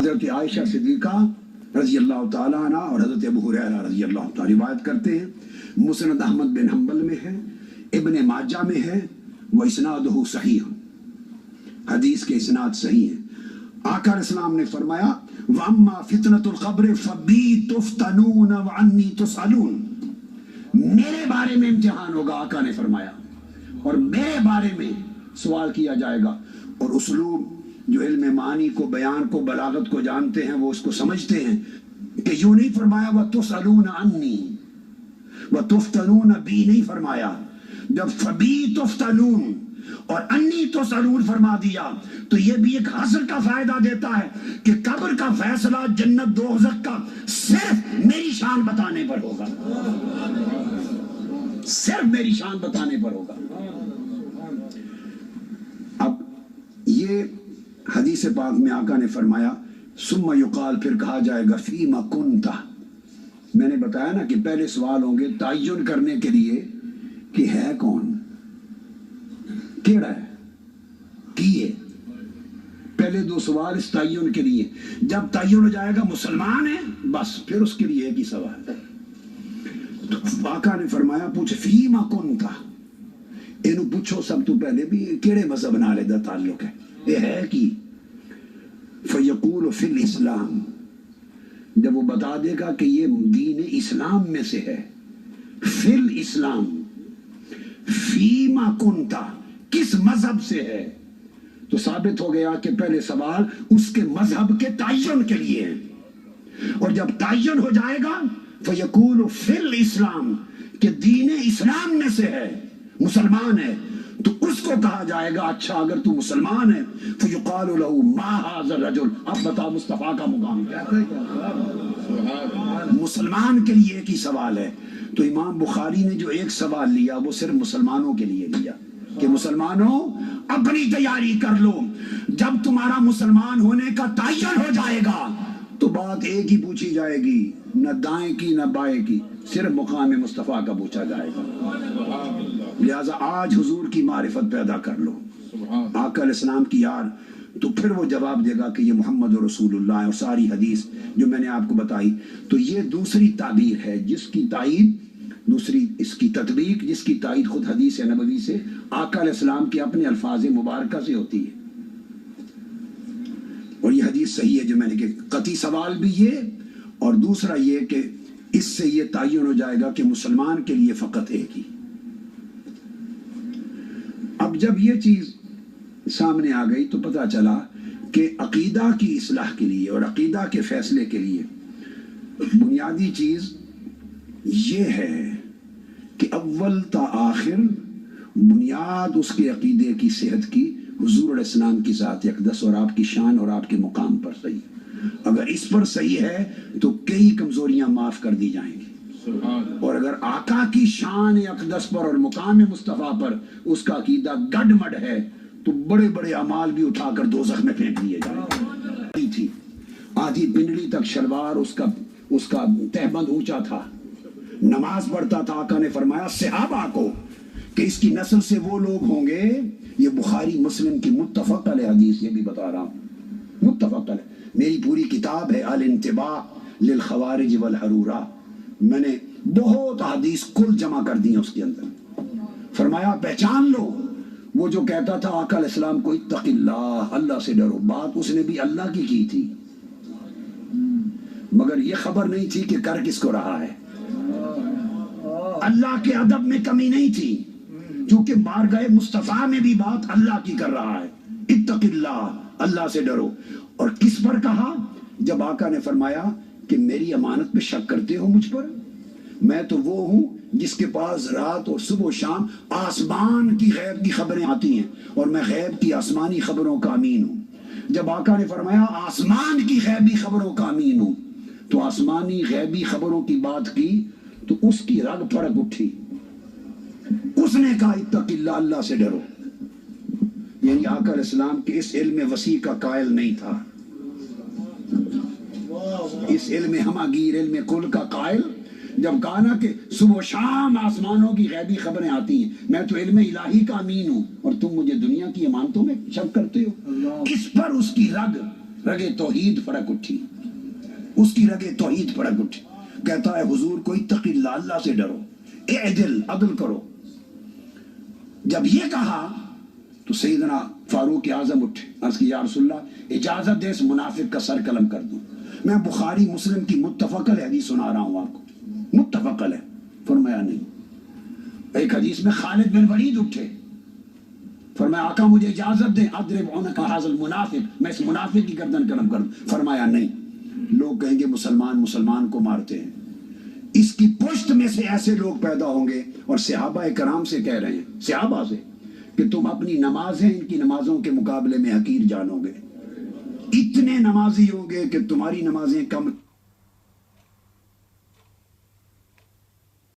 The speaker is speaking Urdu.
حضرت عائشہ صدیقہ رضی اللہ تعالیٰ عنہ اور حضرت ابو ہریرہ رضی اللہ تعالیٰ روایت کرتے ہیں، مسند احمد بن حنبل میں ہے، ابن ماجہ میں ہے، وہ اسنادہ صحیح، حدیث کے اسناد صحیح ہیں۔ آقا علیہ السلام نے فرمایا وَأَمَّا فِتْنَةُ الْقَبْرِ فَبِي تُفْتَنُونَ وَعَنِّي تُسْأَلُونَ، میرے بارے میں امتحان ہوگا، آقا نے فرمایا، اور میرے بارے میں سوال کیا جائے گا۔ اور اسلوب جو علم معانی کو، بیان کو، بلاغت کو جانتے ہیں وہ اس کو سمجھتے ہیں کہ یوں نہیں فرمایا وَتُسْأَلُونَ عَنِّي وَتُفْتَنُونَ بِي نہیں فرمایا۔ جب فَبِي تُفْتَنُونَ اور انی تسألون فرما دیا تو یہ بھی ایک حسر کا فائدہ دیتا ہے کہ قبر کا فیصلہ جنت دوزخ کا صرف میری شان بتانے پر ہوگا، صرف میری شان بتانے پر ہوگا۔ اب یہ حدیث پاک میں آقا نے فرمایا ثم یقال، پھر کہا جائے گا فیما کنت، میں نے بتایا نا کہ پہلے سوال ہوں گے تعین کرنے کے لیے کہ ہے کون، کیڑا ہے، کیے، پہلے دو سوال اس تعین کے لیے۔ جب تعین ہو جائے گا مسلمان ہے بس پھر اس کے لیے ایک ہی سوال ہے۔ تو آقا نے فرمایا پوچھ فیما کنت، اینو پوچھو سب تو پہلے بھی کیڑے مذہب نال دا تعلق ہے، یہ ہے کی، فیقول فی الاسلام، جب وہ بتا دے گا کہ یہ دین اسلام میں سے ہے، فی الاسلام، فیما کنت کس مذہب سے ہے، تو ثابت ہو گیا کہ پہلے سوال اس کے مذہب کے تعین کے لیے ہے، اور جب تعین ہو جائے گا فیقول فی الاسلام کہ دین اسلام میں سے ہے، مسلمان ہے، تو اس کو کہا جائے گا اچھا اگر تو مسلمان ہے فیقال له ما هذا الرجل، اب بتا مصطفیٰ کا مقام کیا ہے۔ مسلمان کے لیے ایک ہی سوال ہے، تو امام بخاری نے جو ایک سوال لیا وہ صرف مسلمانوں کے لیے لیا کہ مسلمانوں اپنی تیاری کر لو، جب تمہارا مسلمان ہونے کا تعین ہو جائے گا تو بات ایک ہی پوچھی جائے گی، نہ دائیں کی نہ بائیں کی، صرف مقام مصطفیٰ کا پوچھا جائے گا۔ لہذا آج حضور کی معرفت پیدا کر لو، آقا علیہ السلام کی یار، تو پھر وہ جواب دے گا کہ یہ محمد رسول اللہ ہے، اور ساری حدیث جو میں نے آپ کو بتائی۔ تو یہ دوسری تعبیر ہے جس کی تائید، دوسری اس کی تطبیق جس کی تائید خود حدیث نبوی سے، آقا علیہ السلام کے اپنے الفاظ مبارکہ سے ہوتی ہے، اور یہ حدیث صحیح ہے جو میں نے کہ قطعی سوال بھی یہ، اور دوسرا یہ کہ اس سے یہ تعین ہو جائے گا کہ مسلمان کے لیے فقط ایک ہی۔ اب جب یہ چیز سامنے آ گئی تو پتہ چلا کہ عقیدہ کی اصلاح کے لیے اور عقیدہ کے فیصلے کے لیے بنیادی چیز یہ ہے کہ اول تا آخر بنیاد اس کے عقیدے کی صحت کی حضور علیہ السلام کی ذات اقدس اور آپ کی شان اور آپ کے مقام پر صحیح، اگر اس پر صحیح ہے تو کئی کمزوریاں معاف کر دی جائیں گی، اور اگر آقا کی شان اقدس پر اور مقام مصطفیٰ پر اس کا عقیدہ گڈ مڈ ہے تو بڑے بڑے اعمال بھی اٹھا کر دوزخ میں پھینک دیے جائیں گے۔ آدھی پنڈلی تک شلوار اس کا تہبند اونچا تھا، نماز پڑھتا تھا، آقا نے فرمایا صحابہ کو کہ اس کی نسل سے وہ لوگ ہوں گے، یہ بخاری مسلم کی متفق علیہ حدیث، یہ بھی بتا رہا ہوں متفق علیہ، میری پوری کتاب ہے الانتباہ للخوارج والحرورہ، میں نے بہت حدیث کل جمع کر دی ہیں اس کے اندر۔ فرمایا پہچان لو، وہ جو کہتا تھا آقا علیہ السلام کو اتق اللہ، اللہ سے ڈرو، بات اس نے بھی اللہ کی تھی، مگر یہ خبر نہیں تھی کہ کر کس کو رہا ہے۔ اللہ کے ادب میں کمی نہیں تھی، کیونکہ بارگاہ مصطفیٰ میں بھی بات اللہ کی کر رہا ہے، اتق اللہ، اللہ سے ڈرو۔ اور کس پر کہا؟ جب آقا نے فرمایا کہ میری امانت پہ شک کرتے ہو مجھ پر، میں تو وہ ہوں جس کے پاس رات اور صبح و شام آسمان کی غیب کی خبریں آتی ہیں، اور میں غیب کی آسمانی خبروں کا امین ہوں۔ جب آقا نے فرمایا آسمان کی غیبی خبروں کا امین ہوں، تو آسمانی غیبی خبروں کی بات کی تو اس کی رگ پھڑک اٹھی، اس نے کہا اتق اللہ، اللہ سے ڈرو، یعنی آقا علیہ السلام کے اس علم وسیع کا قائل نہیں تھا، اس علم ہماگیر، علم کل کا قائل۔ جب کہا نا کہ صبح و شام آسمانوں کی غیبی خبریں آتی ہیں، میں تو علم الہی کا امین ہوں اور تم مجھے دنیا کی امانتوں میں شک کرتے ہو، اس پر اس کی رگے توحید فرق اٹھی، اس کی رگے توحید فرق اٹھی. کہتا ہے حضور کو اتقی اللہ، اللہ سے ڈرو، اعدل، عدل کرو. جب یہ کہا تو سیدنا فاروق اعظم اٹھے، عرض کی یا رسول اللہ اجازت دے اس منافق کا سر قلم کر دوں. میں بخاری مسلم کی متفق علیہ حدیث سنا رہا ہوں آپ کو، متفق علیہ. فرمایا نہیں. ایک حدیث میں خالد بن ولید اٹھے، فرمایا آقا مجھے اجازت دیں اضرب عنق ھذا المنافق، میں اس منافق کی گردن قلم کر دوں. فرمایا نہیں. لوگ کہیں گے مسلمان مسلمان کو مارتے ہیں. اس کی پشت میں سے ایسے لوگ پیدا ہوں گے، اور صحابہ کرام سے کہہ رہے ہیں، صحابہ سے، کہ تم اپنی نمازیں ان کی نمازوں کے مقابلے میں حقیر جانو گے. اتنے نمازی ہوں گے کہ تمہاری نمازیں کم